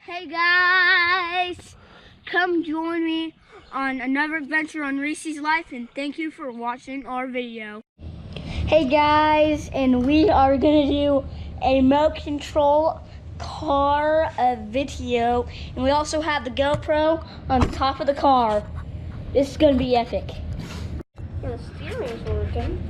Hey guys, come join me on another adventure on Reece's Life, and thank you for watching our video. Hey guys, and we are gonna do a remote control car video, and we also have the GoPro on the top of the car. This is gonna be epic. Yeah, the steering's working.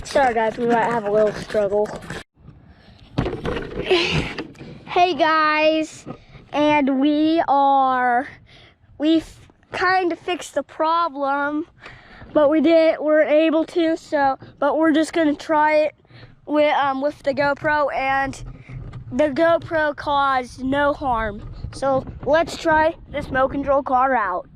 Sorry guys, we might have a little struggle. Hey guys, and we've kind of fixed the problem, but we're able to, but we're just gonna try it with the GoPro, and the GoPro caused no harm. So let's try this remote control car out.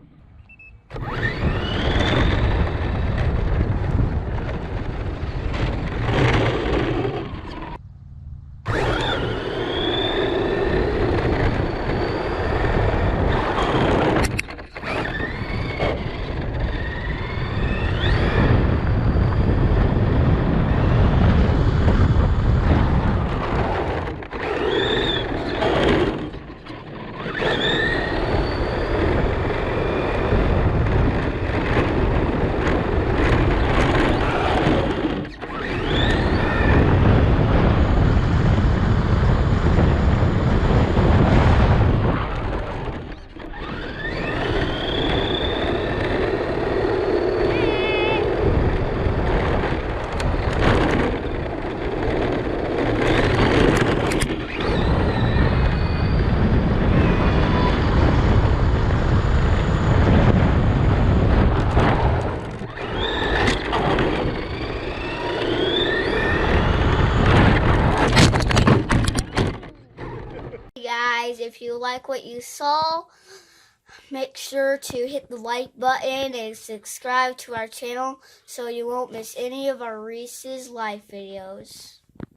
Guys, if you like what you saw, make sure to hit the like button and subscribe to our channel so you won't miss any of our Reece's Life videos.